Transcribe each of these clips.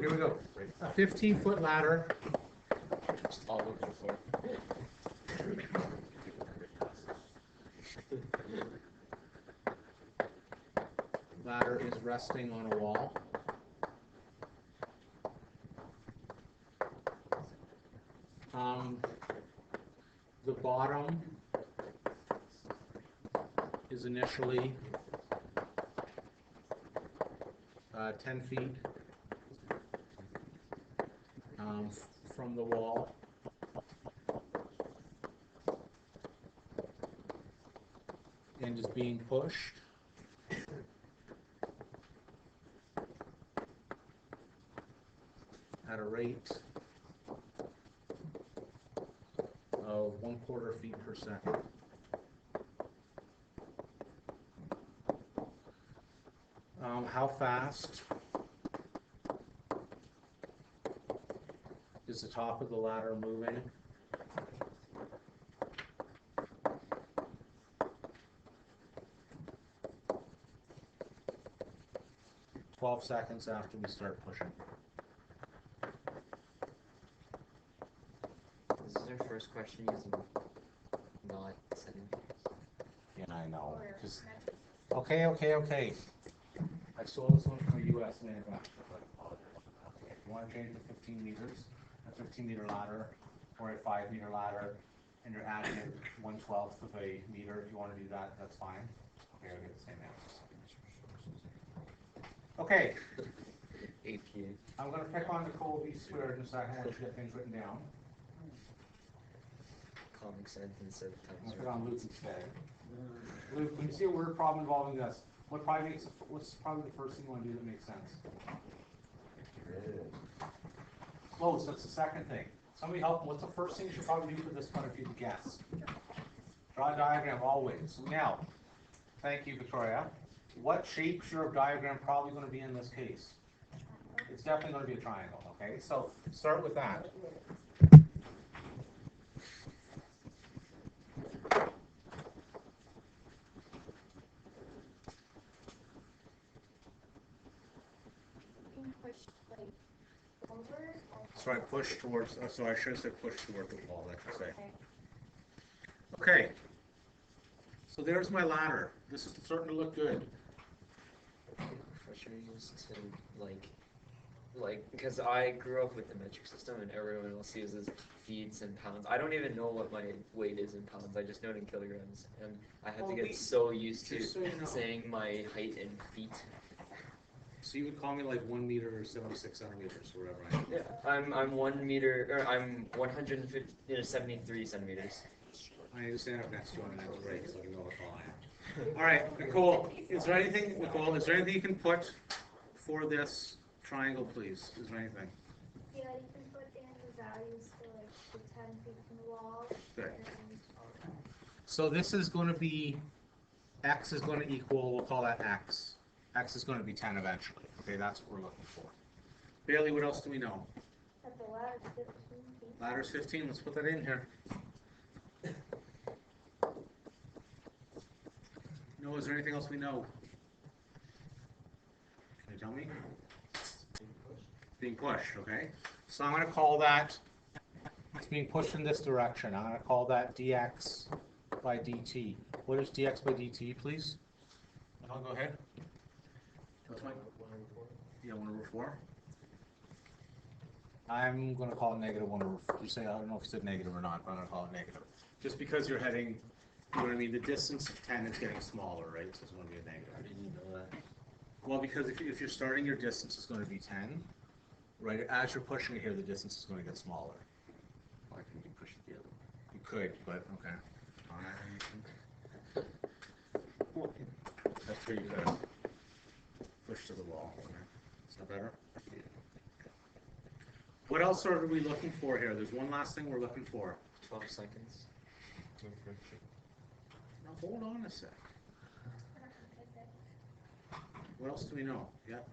here we go. A 15-foot ladder. Just all over the floor. Ladder is resting on a wall. The bottom is initially 10 feet from the wall. And is being pushed. At a rate of 1/4 feet per second. How fast is the top of the ladder moving? "12 seconds after we start pushing." This is our first question using not centimeters. Yeah, I know. Just, okay. I stole this one from a U.S. manufacturer, but okay. If you want to change to 15 meters, a 15-meter ladder, or a 5-meter ladder, and you're adding 1/12 of a meter, if you want to do that, that's fine. Okay, I'll get the same answer. Okay. APA. I'm going to pick on Nicole V squared in a second once you get things written down. Comic sense instead of I'll times. put on Luke instead. Luke, when you see a word problem involving this, what's probably the first thing you want to do that makes sense? Close, that's the second thing. Somebody help, what's the first thing you should probably do for this one if you could guess? Draw a diagram always. Now, thank you, Victoria. What shape's your diagram probably going to be in this case? It's definitely going to be a triangle, okay? So start with that. Sorry, push towards, so I should have said push toward the wall, I should say. Okay. So there's my ladder. This is starting to look good. Pressure used to like because I grew up with the metric system and everyone else uses feet and pounds. I don't even know what my weight is in pounds. I just know it in kilograms, and I had to get so used to saying my height in feet. So you would call me like 1 meter or 76 centimeters or whatever, right? Yeah, I'm 1 meter, or I'm 173 centimeters. I need to stand up next to you on the next break so you know what I am. All right, Nicole, is there anything you can put for this triangle, please? Is there anything? Yeah, you can put in the values for like the 10 feet from the wall. Good. So this is going to be, x is going to equal, we'll call that x. X is going to be 10 eventually. Okay, that's what we're looking for. Bailey, what else do we know? That the ladder's 15 feet. Ladder's 15, let's put that in here. No, is there anything else we know? Can you tell me? Being pushed, okay? So I'm going to call that, it's being pushed in this direction. I'm going to call that dx by dt. What is dx by dt, please? I'll go ahead. What's my? 1/4. Yeah, 1/4. I'm going to call it negative 1/4. You say, I don't know if you said negative or not, but I'm going to call it negative. Just because you're heading, you know what I mean? The distance of 10 is getting smaller, right? So it's going to be a negative. How did you know that? Well, because if you're starting, your distance is going to be 10, right? As you're pushing it here, the distance is going to get smaller. Why couldn't you push it the other way? You could, but okay. That's where you gotta push to the wall. Okay. Is that better? Yeah. What else are we looking for here? There's one last thing we're looking for. 12 seconds. Now hold on a sec. What else do we know? Yeah.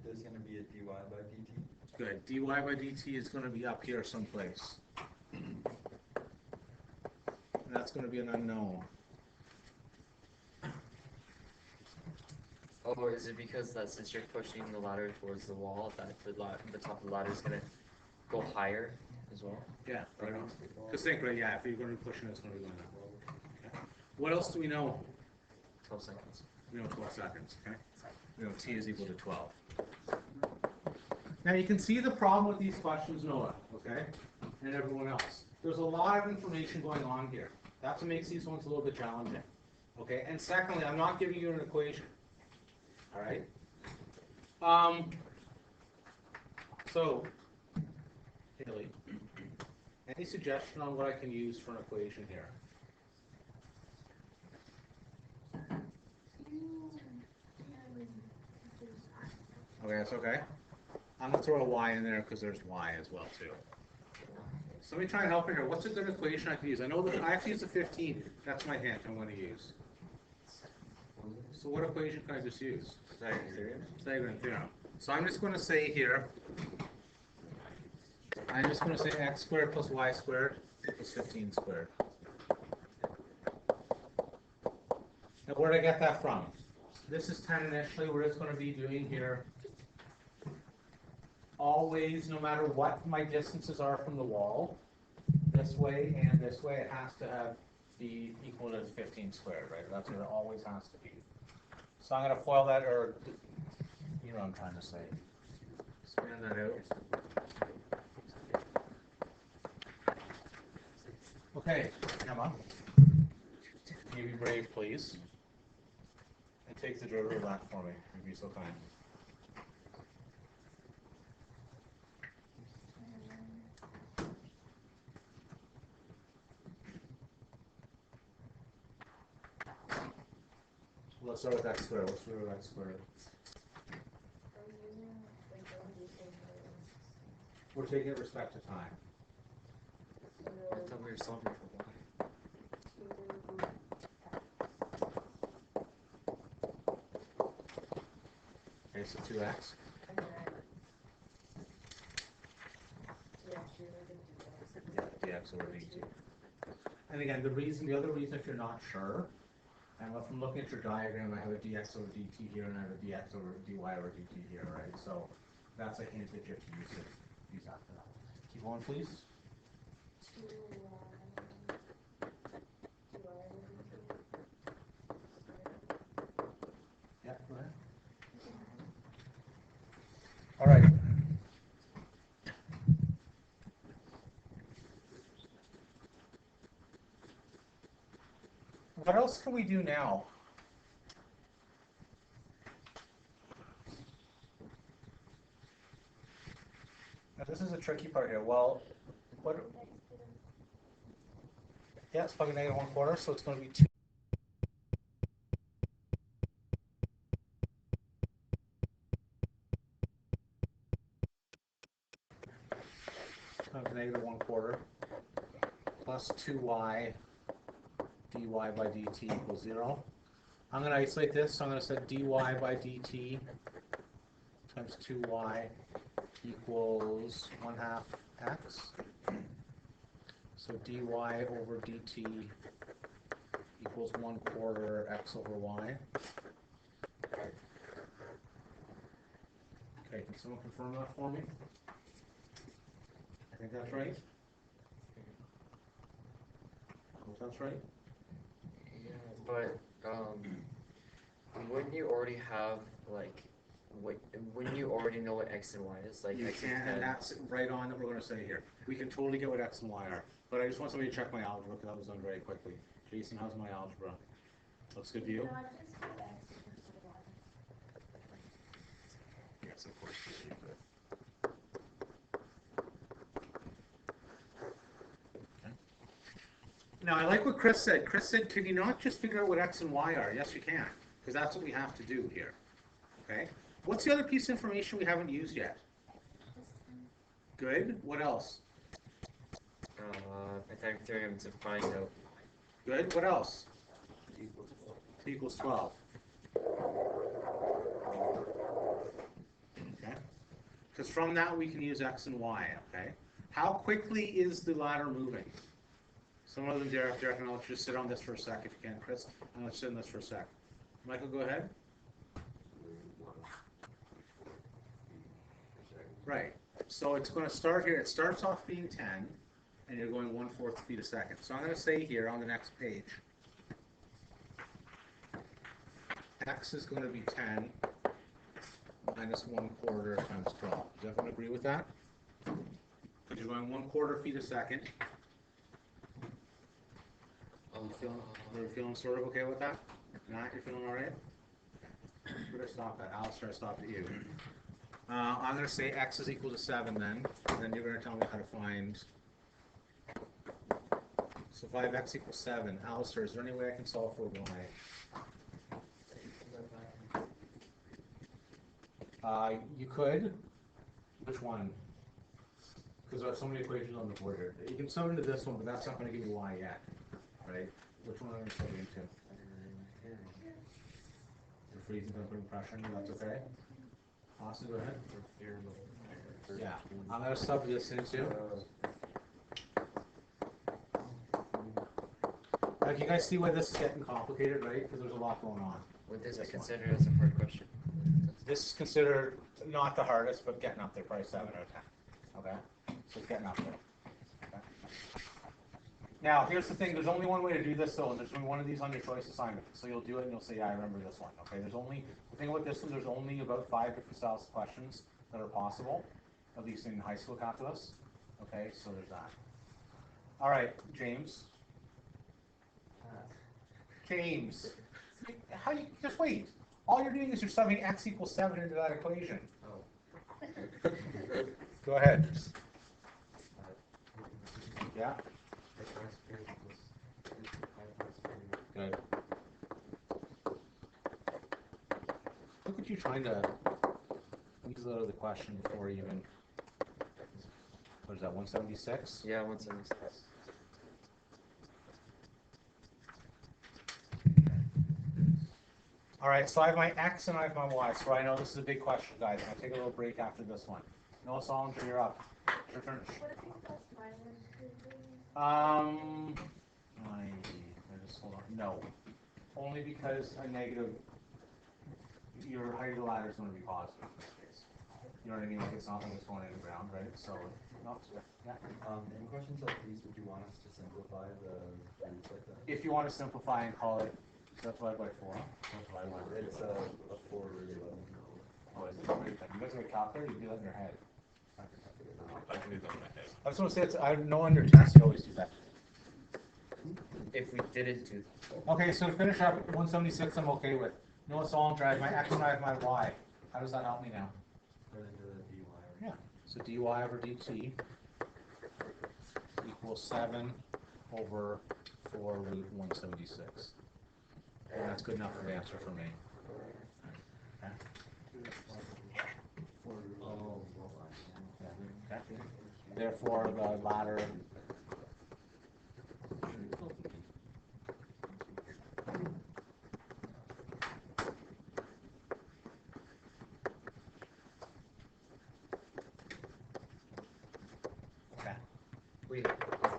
There's going to be a dy by dt. Good. dy by dt is going to be up here someplace. And that's going to be an unknown. Oh, is it because that since you're pushing the ladder towards the wall, that the top of the ladder is gonna go higher as well? Yeah, right on. Because think, right, yeah, if you're going to be pushing, it's going to be going up. Okay. What else do we know? 12 seconds. We know 12 seconds, okay? We know t is equal to 12. Now you can see the problem with these questions, Noah, okay? And everyone else. There's a lot of information going on here. That's what makes these ones a little bit challenging. Okay, and secondly, I'm not giving you an equation. All right? So, Haley, any suggestion on what I can use for an equation here? Okay, that's okay. I'm gonna throw a y in there because there's y as well too. So let me try and help you here. What's a good equation I can use? I know that I have to use the 15. That's my hint I'm going to use. So what equation can I just use? Pythagorean theorem. So I'm just going to say here, I'm just going to say x squared plus y squared equals 15 squared. Now where did I get that from? This is 10 initially. We're just going to be doing here, always, no matter what my distances are from the wall, this way and this way, it has to be equal to 15 squared, right? That's what it always has to be. So I'm going to FOIL that, or you know what I'm trying to say. Expand that out. Okay, Emma, can you be brave, please? And take the derivative of that for me, if you'd be so kind. Let's start with x squared. What's the root of x squared? We're taking it respect to time. I thought we were solving for y. Okay, so 2x. Yeah, dx over dt. And again, the other reason, if you're not sure, and if I'm looking at your diagram, I have a dx over dt here, and I have a dx over dy over dt here, right? So that's a hint that you have to use after that. Keep going, please. Yeah, go ahead. All right. What else can we do now? Now this is a tricky part here. Well, what? Yeah, it's plug in negative 1/4, so it's going to be 2. Negative 1/4 plus 2y dy by dt equals 0. I'm going to isolate this, so I'm going to set dy by dt times 2y equals 1/2 x. So dy over dt equals 1/4 x over y. Okay, can someone confirm that for me? I think that's right. Hope that's right. Yeah, but wouldn't you already have like wouldn't you already know what x and y is? Like You x can, is 10. and that's right on that we're going to say here. We can totally get what x and y are. But I just want somebody to check my algebra because that was done very quickly. Jason, how's my algebra? Looks good to you? Yes, of course. Okay. Now, I like what Chris said. Chris said, can you not just figure out what x and y are? Yes, you can, because that's what we have to do here. Okay? What's the other piece of information we haven't used yet? Good. What else? Pythagorean theorem to find out. Good. What else? T equals 12. Okay? Because from that we can use x and y, okay? How quickly is the ladder moving? Some of them, Derek, and I'll just sit on this for a sec if you can, Chris. I'm going to sit on this for a sec. Michael, go ahead. Right, so it's gonna start here, it starts off being 10, and you're going 1/4 feet a second. So I'm gonna say here on the next page, x is gonna be 10 minus 1/4 times 12. Does everyone agree with that? Because you're going 1/4 feet a second. You're feeling sort of okay with that? Matt, you're feeling all right? Where did I stop at? Alistair, I stopped at you. I'm going to say x is equal to 7 then, and then you're going to tell me how to find. So if I have x equals 7, Alistair, is there any way I can solve for y? You could. Which one? Because there are so many equations on the board here. You can sub into this one, but that's not going to give you y yet, right? Which one are you subbing into? You're freezing from putting pressure in, that's okay? Austin, go ahead. Yeah, I'm going to sub this into. Like, you guys see why this is getting complicated, right? Because there's a lot going on. Would this be considered as a hard question? This is considered not the hardest, but getting up there, probably 7 out of 10. Okay? So it's getting up there. Okay? Now, here's the thing. There's only one way to do this, though, and there's only one of these on your choice assignment. So you'll do it, and you'll say, yeah, I remember this one. Okay? The thing about this one, there's only about 5 different styles of questions that are possible, at least in high school calculus. Okay? So there's that. All right, James. James. How you just wait? All you're doing is you're subbing x equals 7 into that equation. Oh. Go ahead. Yeah. Good. Look at you trying to use out of the question before you even. What is that? 176? Yeah, 176. All right, so I have my x and I have my y. So I know this is a big question, guys. I'm gonna take a little break after this one. Noah Solinger, you're up. Your turn. What if it's plus minus? 90. Just hold on. No, only because a negative. Your height of the ladder is going to be positive in this case. You know what I mean? Like it's not like it's going in the ground, right? So, no. Yeah. In questions like these, would you want us to simplify the roots like that? If you want to simplify and call it simplified by 4. Simplified by It's a 4 root 11. Oh, is it? You guys have a calculator? You do that in your head. I can do that in my head. I was going to say, I know on your test you always do that. If we didn't do that. Okay, so to finish up, 176 I'm okay with. Noah Solinger, I have my x and I have my y. How does that help me now? Put into the dy. Yeah. So dy over dt equals 7 over 4 root 176. And that's good enough of an answer for me. Okay. Okay. Therefore, the ladder. Okay. Wait,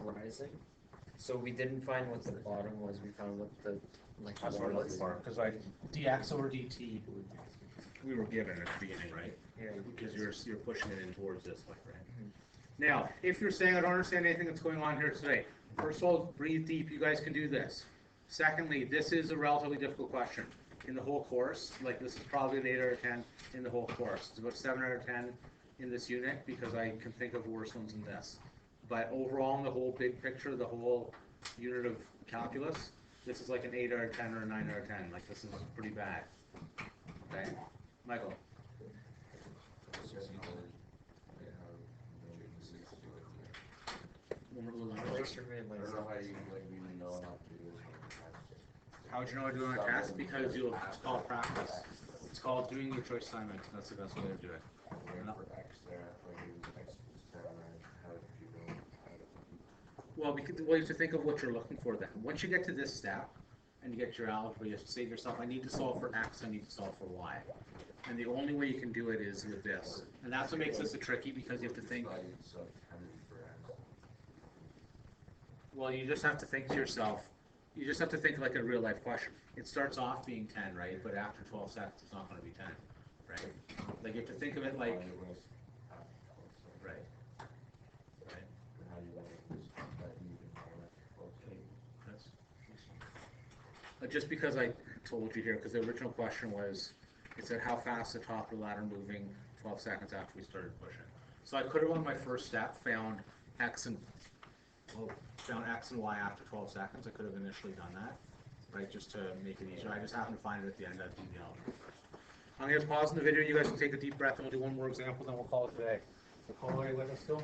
rising? So we didn't find what the bottom was, we found what the, like, That's what I'm looking for, because like dx over dt, we were given at the beginning, right? Yeah. Because you're pushing it in towards this way, right? Now, if you're saying I don't understand anything that's going on here today, first of all, breathe deep. You guys can do this. Secondly, this is a relatively difficult question in the whole course. Like this is probably an 8 out of 10 in the whole course. It's about 7 out of 10 in this unit because I can think of worse ones than this. But overall, in the whole big picture, the whole unit of calculus, this is like an 8 out of 10 or a 9 out of 10. Like this is pretty bad. Okay, Michael. Works for me and I don't myself. know how you like even know how to do this. How would you know how to do it on a test? Because it's called practice. It's called doing your choice assignment. That's the best way to do it. Where for X there, like it was X was 7, how did you know how to? Well, you have to think of what you're looking for then. Once you get to this step and you get your algebra, you have to say to yourself, I need to solve for X, I need to solve for Y. And the only way you can do it is with this. And that's what makes this a tricky because you have to think. Well, you just have to think to yourself, you just have to think like a real life question. It starts off being 10, right? But after 12 seconds, it's not going to be 10, right? Like you have to think of it like, just because I told you here, because the original question was, it said how fast the top of the ladder moving 12 seconds after we started pushing. So I could have on my first step found X and Y after 12 seconds. I could have initially done that, right, just to make it easier. I just happened to find it at the end of the I'm going to pause in the video. You guys can take a deep breath and we'll do one more example, then we'll call it today. Nicole, are you with us still?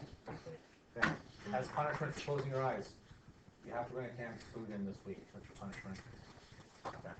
Okay. As punishment for closing your eyes, you have to bring a canned food in this week. That's your punishment. Okay.